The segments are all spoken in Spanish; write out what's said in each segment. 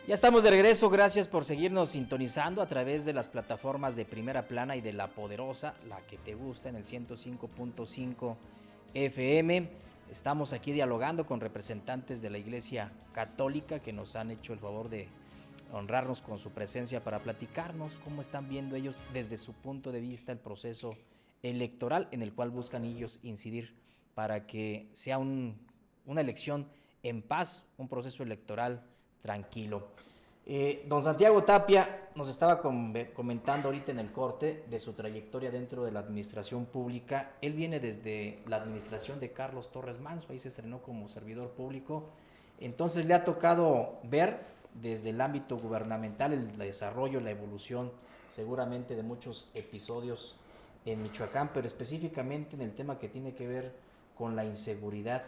Ya estamos de regreso, gracias por seguirnos sintonizando a través de las plataformas de Primera Plana y de La Poderosa, la que te gusta, en el 105.5 FM. Estamos aquí dialogando con representantes de la Iglesia Católica que nos han hecho el favor de honrarnos con su presencia para platicarnos cómo están viendo ellos desde su punto de vista el proceso electoral en el cual buscan ellos incidir para que sea una elección en paz, un proceso electoral tranquilo. Don Santiago Tapia nos estaba comentando ahorita en el corte de su trayectoria dentro de la administración pública. Él viene desde la administración de Carlos Torres Manso, ahí se estrenó como servidor público. Entonces le ha tocado ver desde el ámbito gubernamental el desarrollo, la evolución seguramente de muchos episodios en Michoacán, pero específicamente en el tema que tiene que ver con la inseguridad.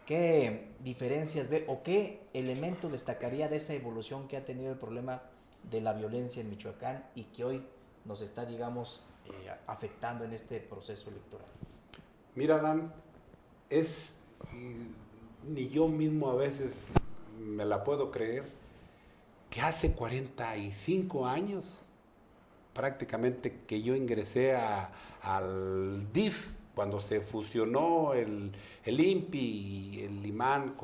¿Qué diferencias ve o qué elementos destacaría de esa evolución que ha tenido el problema de la violencia en Michoacán y que hoy nos está, digamos, afectando en este proceso electoral? Mira, Dan, ni yo mismo a veces me la puedo creer, que hace 45 años prácticamente que yo ingresé al DIF, cuando se fusionó el INPI y el IMAN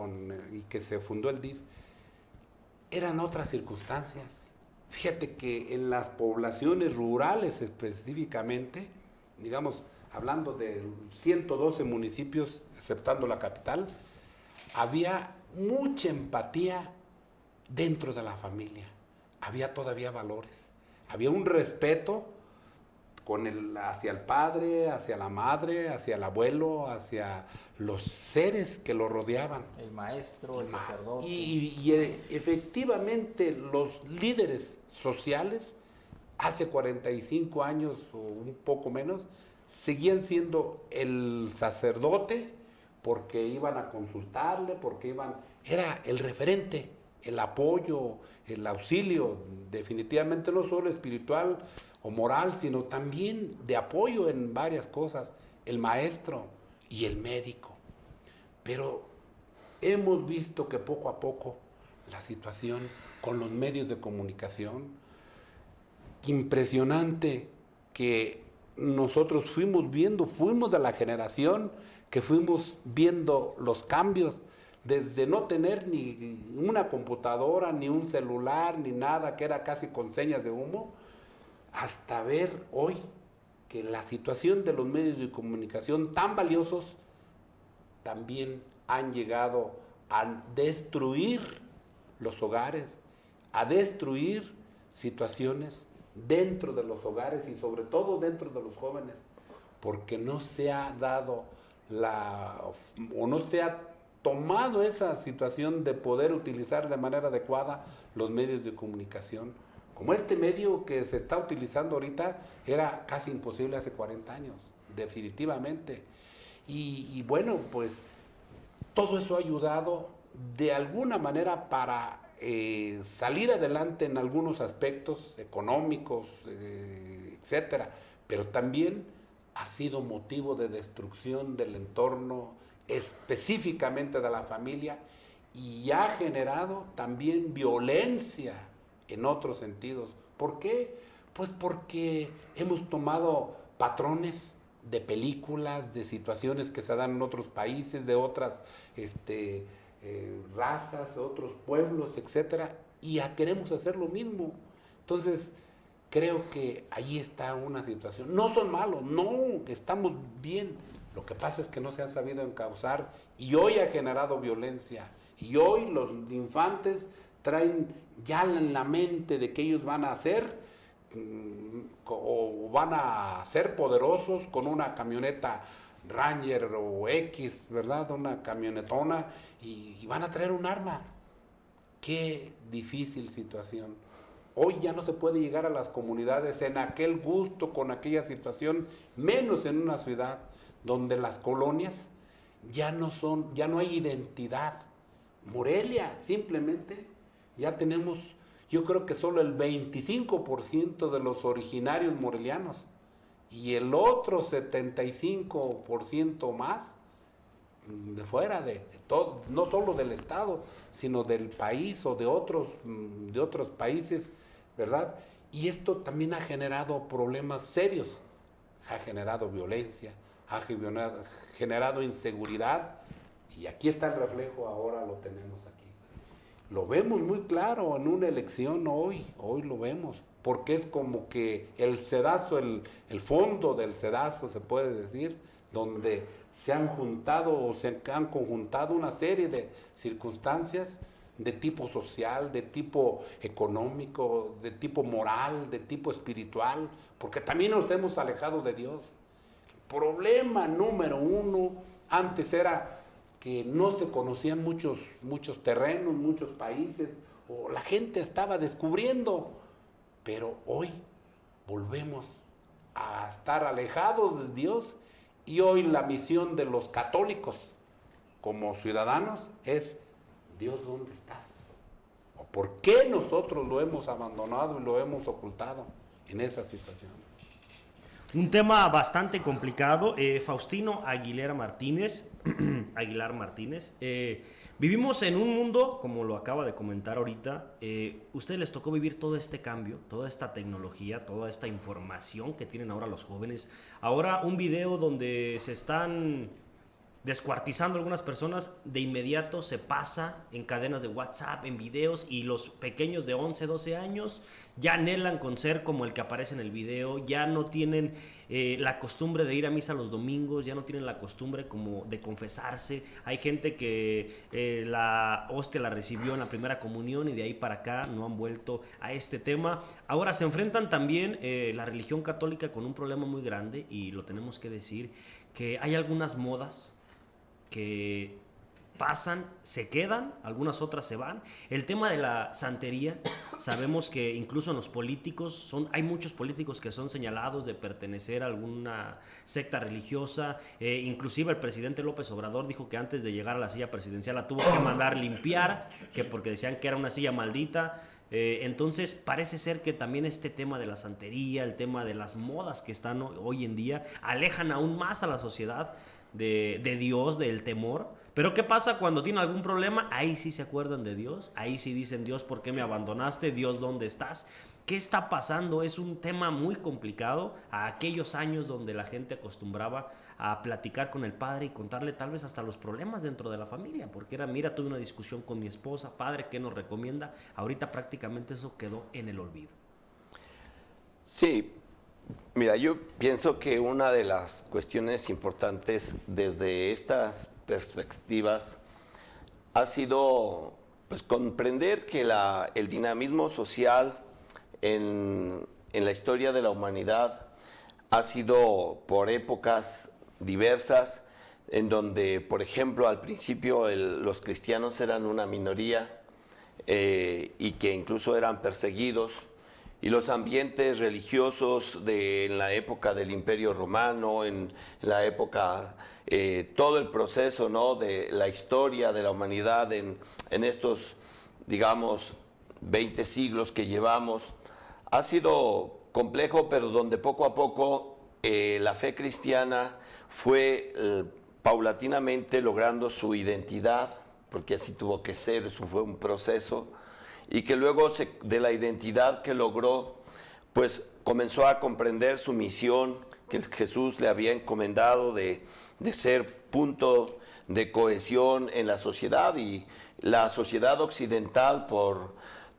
y que se fundó el DIF, eran otras circunstancias. Fíjate que en las poblaciones rurales específicamente, digamos, hablando de 112 municipios, exceptando la capital, había mucha empatía dentro de la familia, había todavía valores, había un respeto hacia el padre, hacia la madre, hacia el abuelo, hacia los seres que lo rodeaban. El maestro, el sacerdote. Y efectivamente los líderes sociales, hace 45 años o un poco menos, seguían siendo el sacerdote porque iban a consultarle, era el referente, el apoyo, el auxilio, definitivamente no solo espiritual o moral, sino también de apoyo en varias cosas, el maestro y el médico. Pero hemos visto que poco a poco la situación con los medios de comunicación, impresionante que nosotros fuimos de la generación que fuimos viendo los cambios, desde no tener ni una computadora, ni un celular, ni nada, que era casi con señas de humo, hasta ver hoy que la situación de los medios de comunicación tan valiosos también han llegado a destruir los hogares, a destruir situaciones dentro de los hogares y sobre todo dentro de los jóvenes, porque no se ha dado no se ha tomado esa situación de poder utilizar de manera adecuada los medios de comunicación. Como este medio que se está utilizando ahorita era casi imposible hace 40 años, definitivamente. Y bueno, pues todo eso ha ayudado de alguna manera para salir adelante en algunos aspectos económicos, etcétera, pero también ha sido motivo de destrucción del entorno, específicamente de la familia, y ha generado también violencia en otros sentidos. ¿Por qué? Pues porque hemos tomado patrones de películas, de situaciones que se dan en otros países, de otras razas, otros pueblos, etcétera, y queremos hacer lo mismo. Entonces, creo que ahí está una situación. No son malos, no, estamos bien. Lo que pasa es que no se han sabido encauzar y hoy ha generado violencia. Y hoy los infantes traen ya en la mente de que ellos van a ser o van a ser poderosos con una camioneta Ranger o X, ¿verdad? Una camionetona y van a traer un arma. Qué difícil situación. Hoy ya no se puede llegar a las comunidades en aquel gusto, con aquella situación, menos en una ciudad donde las colonias ya no hay identidad. Morelia, simplemente, ya tenemos, yo creo que solo el 25% de los originarios morelianos y el otro 75% más de fuera, de todo, no solo del Estado, sino del país o de otros países, ¿verdad? Y esto también ha generado problemas serios, ha generado violencia, ha generado inseguridad, y aquí está el reflejo, ahora lo tenemos aquí. Lo vemos muy claro en una elección hoy lo vemos, porque es como que el sedazo, el fondo del sedazo se puede decir, donde se han juntado o se han conjuntado una serie de circunstancias de tipo social, de tipo económico, de tipo moral, de tipo espiritual, porque también nos hemos alejado de Dios. El problema número uno antes era que no se conocían muchos terrenos, muchos países, o la gente estaba descubriendo, pero hoy volvemos a estar alejados de Dios, y hoy la misión de los católicos como ciudadanos es: Dios, ¿dónde estás? ¿O por qué nosotros lo hemos abandonado y lo hemos ocultado en esa situación? Un tema bastante complicado. Faustino Aguilar Martínez, vivimos en un mundo, como lo acaba de comentar ahorita, ustedes les tocó vivir todo este cambio, toda esta tecnología, toda esta información que tienen ahora los jóvenes. Ahora un video donde se están descuartizando algunas personas, de inmediato se pasa en cadenas de WhatsApp, en videos, y los pequeños de 11, 12 años ya anhelan con ser como el que aparece en el video, ya no tienen la costumbre de ir a misa los domingos, ya no tienen la costumbre como de confesarse. Hay gente que la hostia la recibió en la primera comunión y de ahí para acá no han vuelto a este tema. Ahora se enfrentan también la religión católica con un problema muy grande, y lo tenemos que decir, que hay algunas modas que pasan, se quedan, algunas otras se van. El tema de la santería, sabemos que incluso en los políticos hay muchos políticos que son señalados de pertenecer a alguna secta religiosa. Inclusive el presidente López Obrador dijo que antes de llegar a la silla presidencial la tuvo que mandar limpiar, que porque decían que era una silla maldita. Entonces parece ser que también este tema de la santería, el tema de las modas que están hoy en día, alejan aún más a la sociedad de Dios, del temor. Pero ¿qué pasa cuando tienen algún problema? Ahí sí se acuerdan de Dios, ahí sí dicen: Dios, ¿por qué me abandonaste? Dios, ¿dónde estás? ¿Qué está pasando? Es un tema muy complicado a aquellos años donde la gente acostumbraba a platicar con el padre y contarle tal vez hasta los problemas dentro de la familia, porque era: mira, tuve una discusión con mi esposa, padre, ¿qué nos recomienda? Ahorita prácticamente eso quedó en el olvido. Sí, mira, yo pienso que una de las cuestiones importantes desde estas perspectivas ha sido, pues, comprender que el dinamismo social en la historia de la humanidad ha sido por épocas diversas, en donde, por ejemplo, al principio los cristianos eran una minoría y que incluso eran perseguidos, y los ambientes religiosos en la época del Imperio Romano, en la época, todo el proceso, ¿no?, de la historia de la humanidad en estos, digamos, 20 siglos que llevamos, ha sido complejo, pero donde poco a poco la fe cristiana fue paulatinamente logrando su identidad, porque así tuvo que ser, eso fue un proceso, y que luego de la identidad que logró, pues comenzó a comprender su misión que Jesús le había encomendado de ser punto de cohesión en la sociedad. Y la sociedad occidental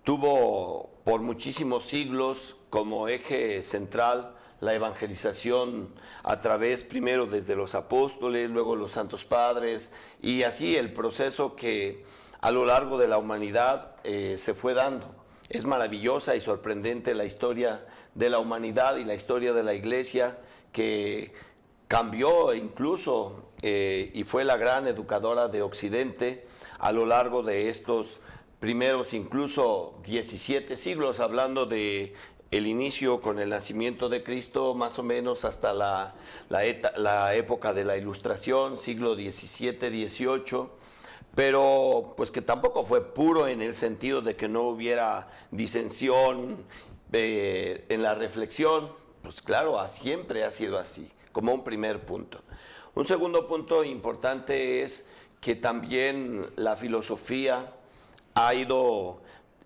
tuvo por muchísimos siglos como eje central la evangelización a través, primero desde los apóstoles, luego los santos padres, y así el proceso que a lo largo de la humanidad se fue dando. Es maravillosa y sorprendente la historia de la humanidad y la historia de la Iglesia, que cambió incluso y fue la gran educadora de Occidente a lo largo de estos primeros incluso 17 siglos, hablando de el inicio con el nacimiento de Cristo, más o menos hasta la época de la Ilustración, siglo XVII, XVIII, pero pues que tampoco fue puro en el sentido de que no hubiera disensión en la reflexión. Pues claro, siempre ha sido así, como un primer punto. Un segundo punto importante es que también la filosofía ha ido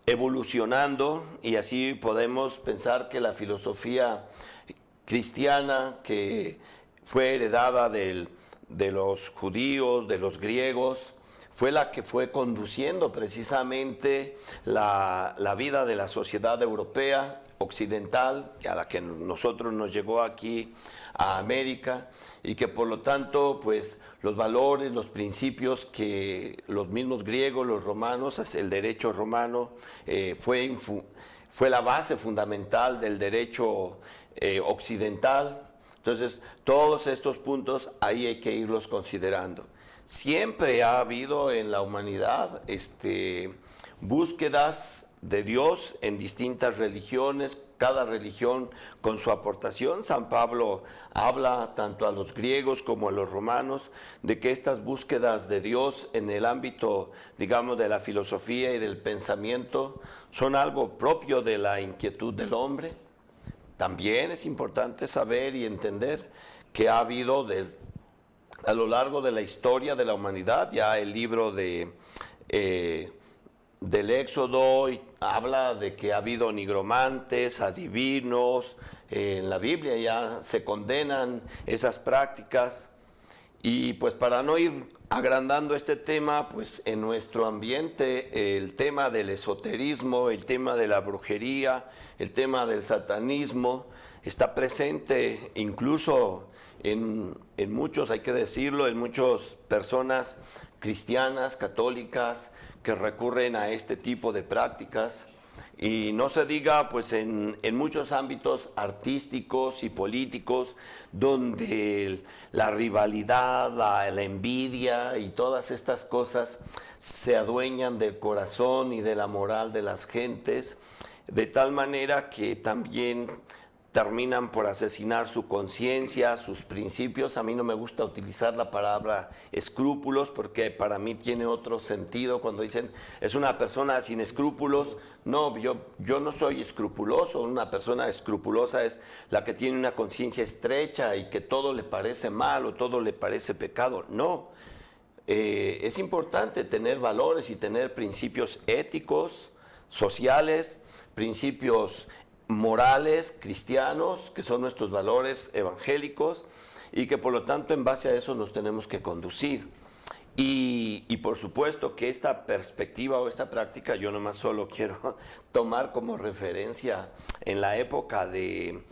evolucionando y así podemos pensar que la filosofía cristiana que fue heredada de los judíos, de los griegos, fue la que fue conduciendo precisamente la vida de la sociedad europea, occidental, a la que nosotros nos llegó aquí a América, y que por lo tanto, pues los valores, los principios que los mismos griegos, los romanos, el derecho romano, fue la base fundamental del derecho occidental. Entonces, todos estos puntos ahí hay que irlos considerando. Siempre ha habido en la humanidad búsquedas de Dios en distintas religiones, cada religión con su aportación. San Pablo habla tanto a los griegos como a los romanos de que estas búsquedas de Dios en el ámbito, digamos, de la filosofía y del pensamiento son algo propio de la inquietud del hombre. También es importante saber y entender que ha habido a lo largo de la historia de la humanidad, ya el libro del Éxodo habla de que ha habido nigromantes, adivinos, en la Biblia ya se condenan esas prácticas. Y pues para no ir agrandando este tema, pues en nuestro ambiente el tema del esoterismo, el tema de la brujería, el tema del satanismo está presente incluso en muchos, hay que decirlo, en muchas personas cristianas, católicas, que recurren a este tipo de prácticas. Y no se diga pues en muchos ámbitos artísticos y políticos donde la rivalidad, la envidia y todas estas cosas se adueñan del corazón y de la moral de las gentes, de tal manera que también terminan por asesinar su conciencia, sus principios. A mí no me gusta utilizar la palabra escrúpulos porque para mí tiene otro sentido cuando dicen es una persona sin escrúpulos. No, yo no soy escrupuloso. Una persona escrupulosa es la que tiene una conciencia estrecha y que todo le parece mal o todo le parece pecado. No, es importante tener valores y tener principios éticos, sociales, principios morales, cristianos, que son nuestros valores evangélicos y que por lo tanto en base a eso nos tenemos que conducir. Y por supuesto que esta perspectiva o esta práctica yo nomás solo quiero tomar como referencia en la época de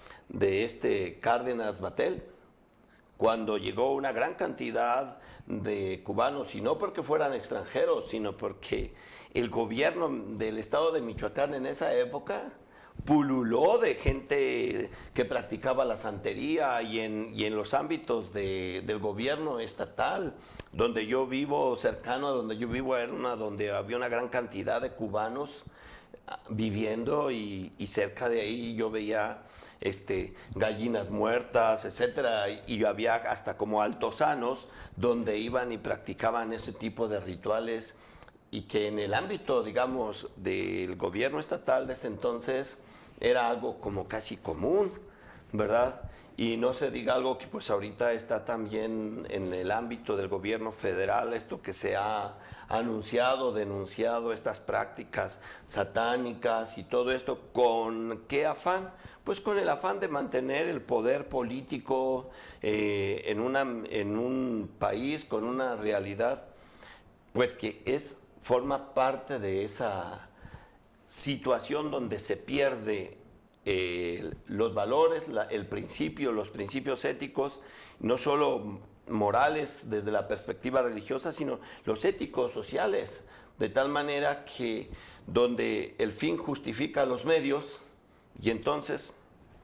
Cárdenas Batel, cuando llegó una gran cantidad de cubanos, y no porque fueran extranjeros, sino porque el gobierno del estado de Michoacán en esa época pululó de gente que practicaba la santería y en los ámbitos del gobierno estatal, donde yo vivo, cercano a donde yo vivo, era donde había una gran cantidad de cubanos viviendo y cerca de ahí yo veía gallinas muertas, etcétera, y había hasta como altosanos donde iban y practicaban ese tipo de rituales y que en el ámbito, digamos, del gobierno estatal de ese entonces era algo como casi común, ¿verdad? Y no se diga algo que pues ahorita está también en el ámbito del gobierno federal, esto que se ha anunciado, denunciado, estas prácticas satánicas y todo esto, ¿con qué afán? Pues con el afán de mantener el poder político en un país con una realidad, pues que forma parte de esa situación donde se pierde los valores, los principios éticos, no solo morales desde la perspectiva religiosa, sino los éticos sociales, de tal manera que donde el fin justifica los medios, y entonces,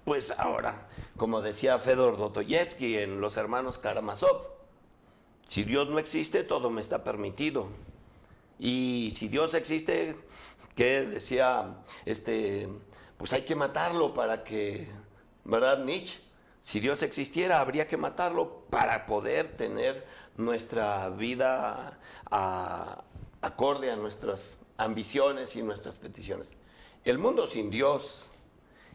pues ahora, como decía Fedor Dostoyevsky en Los Hermanos Karamazov, si Dios no existe, todo me está permitido. Y si Dios existe, ¿qué decía? Pues hay que matarlo para que, ¿verdad, Nietzsche? Si Dios existiera, habría que matarlo para poder tener nuestra vida acorde a nuestras ambiciones y nuestras peticiones. El mundo sin Dios,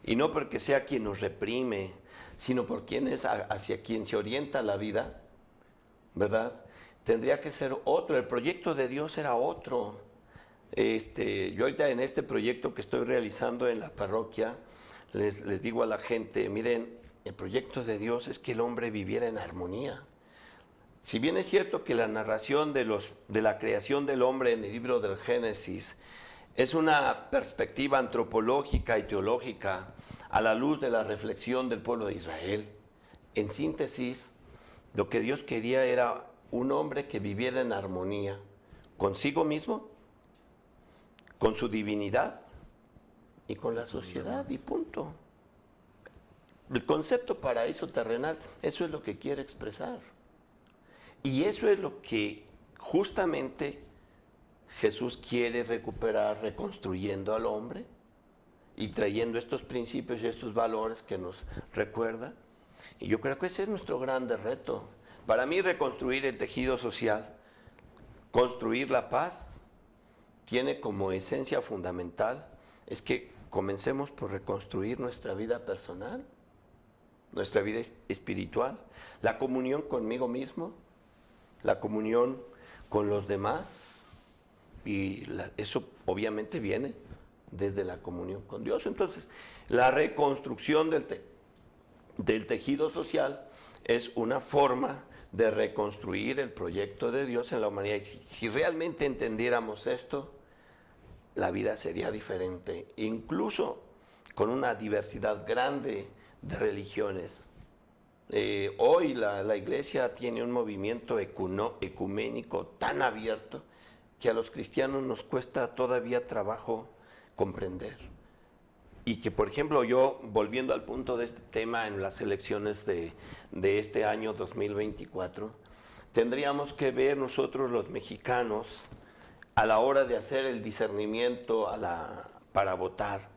y no porque sea quien nos reprime, sino por quien es hacia quien se orienta la vida, ¿verdad? Tendría que ser otro, el proyecto de Dios era otro. Yo ahorita en este proyecto que estoy realizando en la parroquia, les digo a la gente, miren, el proyecto de Dios es que el hombre viviera en armonía. Si bien es cierto que la narración de la creación del hombre en el libro del Génesis es una perspectiva antropológica y teológica a la luz de la reflexión del pueblo de Israel, en síntesis, lo que Dios quería era un hombre que viviera en armonía consigo mismo, con su divinidad y con la sociedad, y punto. El concepto paraíso terrenal, eso es lo que quiere expresar. Y eso es lo que justamente Jesús quiere recuperar, reconstruyendo al hombre y trayendo estos principios y estos valores que nos recuerda. Y yo creo que ese es nuestro grande reto. Para mí, reconstruir el tejido social, construir la paz, tiene como esencia fundamental es que comencemos por reconstruir nuestra vida personal, nuestra vida espiritual, la comunión conmigo mismo, la comunión con los demás, y eso obviamente viene desde la comunión con Dios. Entonces, la reconstrucción del tejido social es una forma de reconstruir el proyecto de Dios en la humanidad. Y si realmente entendiéramos esto, la vida sería diferente, incluso con una diversidad grande de religiones. Hoy la iglesia tiene un movimiento ecuménico tan abierto que a los cristianos nos cuesta todavía trabajo comprender. Y que, por ejemplo, yo, volviendo al punto de este tema en las elecciones de este año 2024, tendríamos que ver nosotros los mexicanos, a la hora de hacer el discernimiento para votar,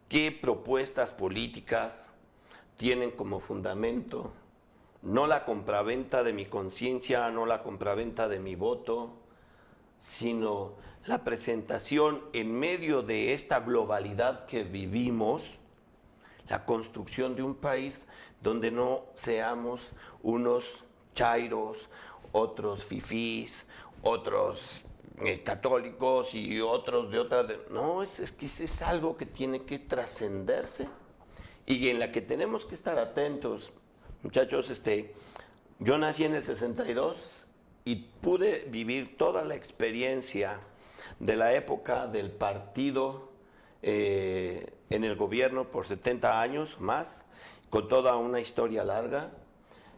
qué propuestas políticas tienen como fundamento, no la compraventa de mi conciencia, no la compraventa de mi voto, sino la presentación en medio de esta globalidad que vivimos, la construcción de un país donde no seamos unos chairos, otros fifís, otros católicos y otros de otras. No, es que es algo que tiene que trascenderse y en la que tenemos que estar atentos. Muchachos, yo nací en el 62 y pude vivir toda la experiencia de la época del partido en el gobierno por 70 años más, con toda una historia larga,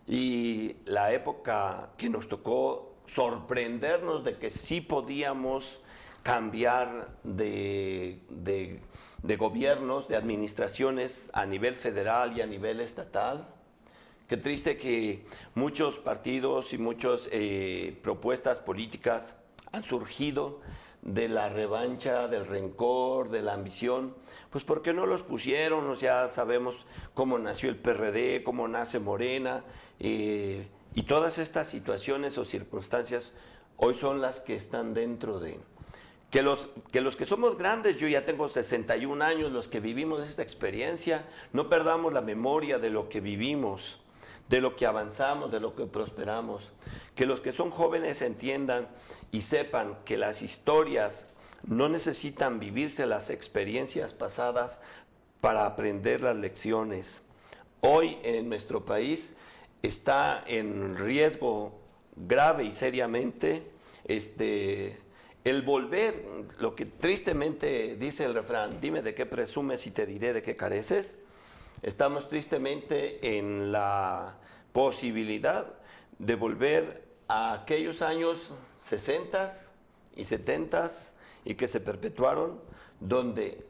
y la época que nos tocó sorprendernos de que sí podíamos cambiar de gobiernos, de administraciones a nivel federal y a nivel estatal. Qué triste que muchos partidos y muchas propuestas políticas han surgido de la revancha, del rencor, de la ambición, pues porque no los pusieron. Ya sabemos cómo nació el PRD, cómo nace Morena, y todas estas situaciones o circunstancias hoy son las que están dentro de... Que los que somos grandes, yo ya tengo 61 años, los que vivimos esta experiencia, no perdamos la memoria de lo que vivimos, de lo que avanzamos, de lo que prosperamos. Que los que son jóvenes entiendan y sepan que las historias no necesitan vivirse las experiencias pasadas para aprender las lecciones. Hoy en nuestro país está en riesgo grave y seriamente el volver, lo que tristemente dice el refrán, dime de qué presumes y te diré de qué careces. Estamos tristemente en la posibilidad de volver a aquellos años 60 y 70 y que se perpetuaron, donde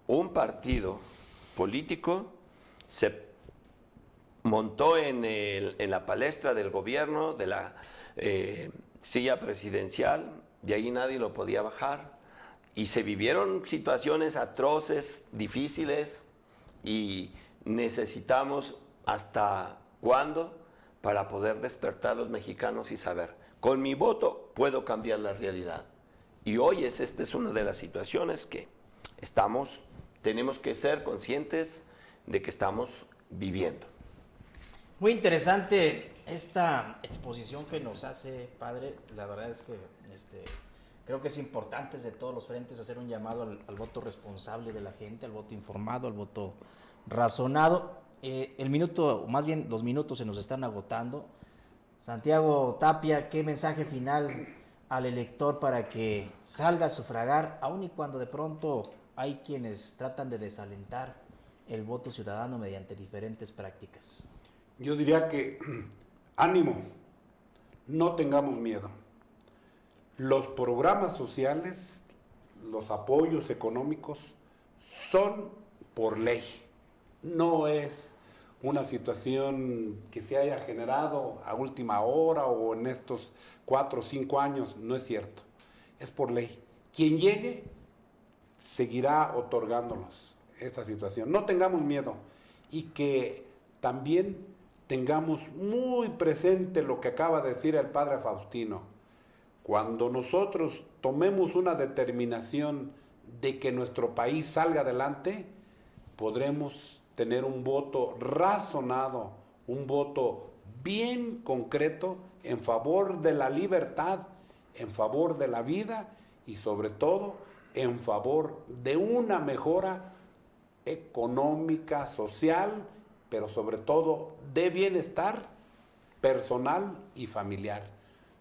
un partido político se montó en la palestra del gobierno, de la silla presidencial, de ahí nadie lo podía bajar, y se vivieron situaciones atroces, difíciles, y necesitamos hasta cuándo para poder despertar los mexicanos y saber, con mi voto puedo cambiar la realidad. Y hoy esta es una de las situaciones que tenemos que ser conscientes de que estamos viviendo. Muy interesante esta exposición que nos hace, padre, la verdad es que creo que es importante desde todos los frentes hacer un llamado al voto responsable de la gente, al voto informado, al voto razonado. El minuto, o más bien los minutos se nos están agotando. Santiago Tapia, ¿qué mensaje final al elector para que salga a sufragar, aun y cuando de pronto hay quienes tratan de desalentar el voto ciudadano mediante diferentes prácticas? Yo diría que ánimo, no tengamos miedo. Los programas sociales, los apoyos económicos son por ley. No es una situación que se haya generado a última hora o en estos 4 o 5 años, no es cierto. Es por ley. Quien llegue seguirá otorgándonos esta situación. No tengamos miedo y que también tengamos muy presente lo que acaba de decir el padre Faustino. Cuando nosotros tomemos una determinación de que nuestro país salga adelante, podremos tener un voto razonado, un voto bien concreto en favor de la libertad, en favor de la vida y sobre todo en favor de una mejora económica, social, pero sobre todo de bienestar personal y familiar.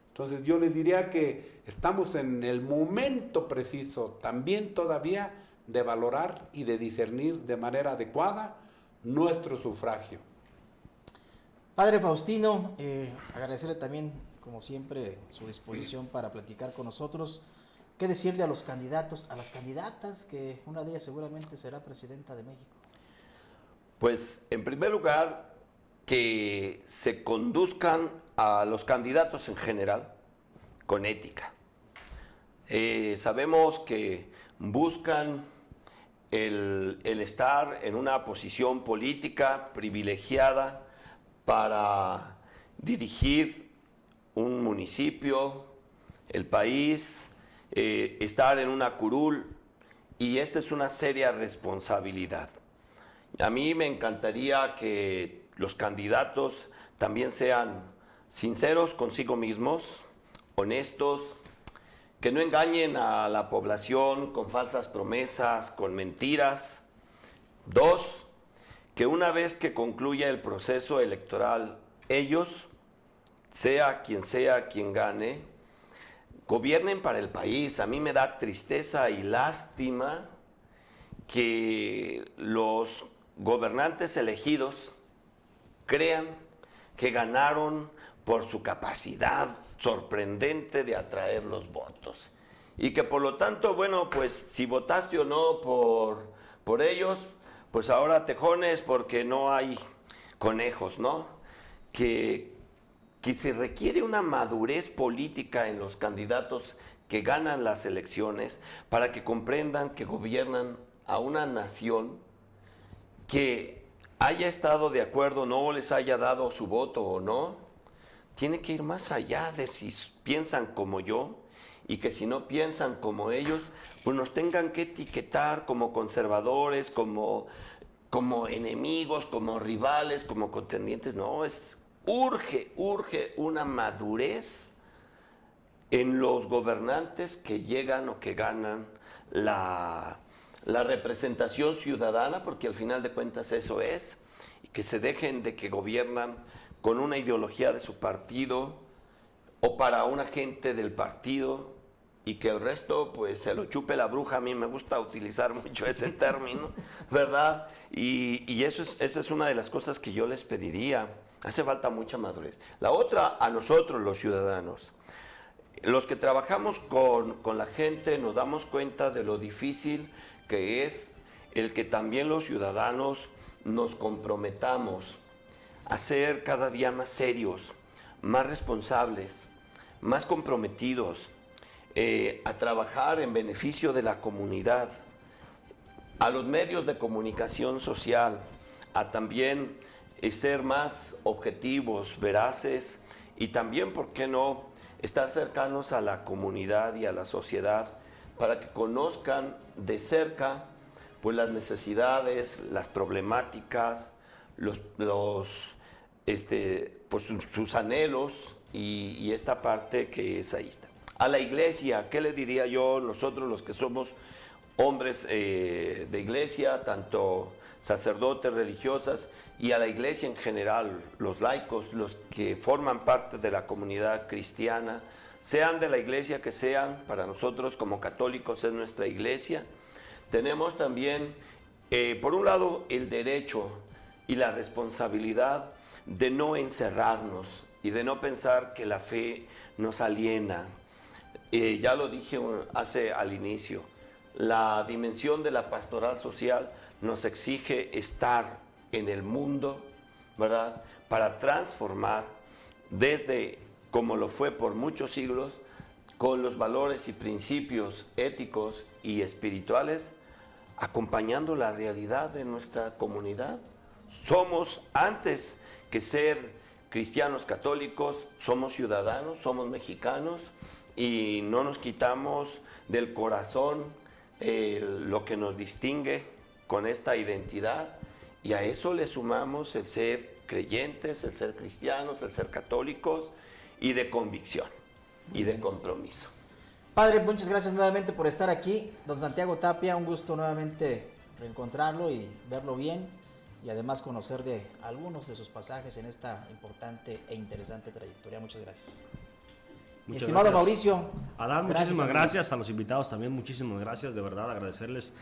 Entonces yo les diría que estamos en el momento preciso también todavía de valorar y de discernir de manera adecuada nuestro sufragio. Padre Faustino, agradecerle también, como siempre, su disposición para platicar con nosotros. ¿Qué decirle a los candidatos, a las candidatas, que una de ellas seguramente será presidenta de México? Pues, en primer lugar, que se conduzcan a los candidatos en general con ética. Sabemos que buscan el estar en una posición política privilegiada para dirigir un municipio, el país, estar en una curul, y esta es una seria responsabilidad. A mí me encantaría que los candidatos también sean sinceros consigo mismos, honestos, que no engañen a la población con falsas promesas, con mentiras. 2, que una vez que concluya el proceso electoral, ellos, sea quien gane, gobiernen para el país. A mí me da tristeza y lástima que los gobernantes elegidos crean que ganaron por su capacidad sorprendente de atraer los votos. Y que por lo tanto, bueno, pues si votaste o no por ellos, pues ahora te jones porque no hay conejos, ¿no? Que se requiere una madurez política en los candidatos que ganan las elecciones para que comprendan que gobiernan a una nación que haya estado de acuerdo, no les haya dado su voto o no. Tiene que ir más allá de si piensan como yo, y que si no piensan como ellos, pues nos tengan que etiquetar como conservadores, como enemigos, como rivales, como contendientes. No, urge una madurez en los gobernantes que llegan o que ganan la representación ciudadana, porque al final de cuentas eso es, y que se dejen de que gobiernan con una ideología de su partido o para una gente del partido, y que el resto pues se lo chupe la bruja. A mí me gusta utilizar mucho ese término, ¿verdad? Y esa es una de las cosas que yo les pediría. Hace falta mucha madurez. La otra, a nosotros los ciudadanos, los que trabajamos con la gente, nos damos cuenta de lo difícil que es el que también los ciudadanos nos comprometamos a ser cada día más serios, más responsables, más comprometidos, a trabajar en beneficio de la comunidad, a los medios de comunicación social, a también ser más objetivos, veraces, y también, ¿por qué no?, estar cercanos a la comunidad y a la sociedad para que conozcan de cerca pues las necesidades, las problemáticas, pues sus anhelos y esta parte que es ahí está. A la iglesia, ¿qué le diría yo? Nosotros los que somos hombres de iglesia, tanto sacerdotes, religiosas, y a la iglesia en general, los laicos, los que forman parte de la comunidad cristiana, sean de la iglesia que sean, para nosotros como católicos es nuestra iglesia. Tenemos también, por un lado, el derecho y la responsabilidad de no encerrarnos y de no pensar que la fe nos aliena. Ya lo dije al inicio, la dimensión de la pastoral social nos exige estar en el mundo, ¿verdad? Para transformar desde, como lo fue por muchos siglos, con los valores y principios éticos y espirituales, acompañando la realidad de nuestra comunidad. Somos, antes que ser cristianos católicos, somos ciudadanos, somos mexicanos y no nos quitamos del corazón lo que nos distingue con esta identidad, y a eso le sumamos el ser creyentes, el ser cristianos, el ser católicos y de convicción y de compromiso. Padre, muchas gracias nuevamente por estar aquí. Don Santiago Tapia, un gusto nuevamente reencontrarlo y verlo bien, y además conocer de algunos de sus pasajes en esta importante e interesante trayectoria. Muchas gracias. Mi estimado gracias. Mauricio. Adán, muchísimas gracias. A los invitados también, muchísimas gracias. De verdad, agradecerles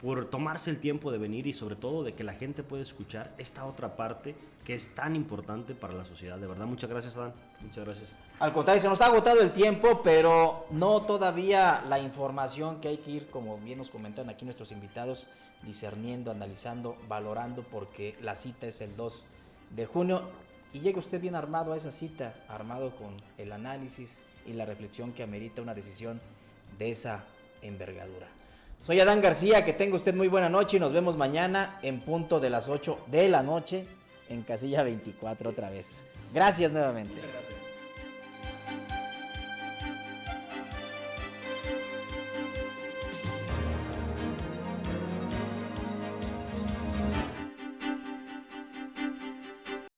por tomarse el tiempo de venir y sobre todo de que la gente pueda escuchar esta otra parte que es tan importante para la sociedad. De verdad, muchas gracias, Adán. Muchas gracias. Al contrario, se nos ha agotado el tiempo, pero no todavía la información que hay que ir, como bien nos comentan aquí nuestros invitados, discerniendo, analizando, valorando, porque la cita es el 2 de junio. Y llega usted bien armado a esa cita, armado con el análisis y la reflexión que amerita una decisión de esa envergadura. Soy Adán García, que tenga usted muy buena noche y nos vemos mañana en punto de las 8 de la noche en Casilla 24 otra vez. Gracias nuevamente.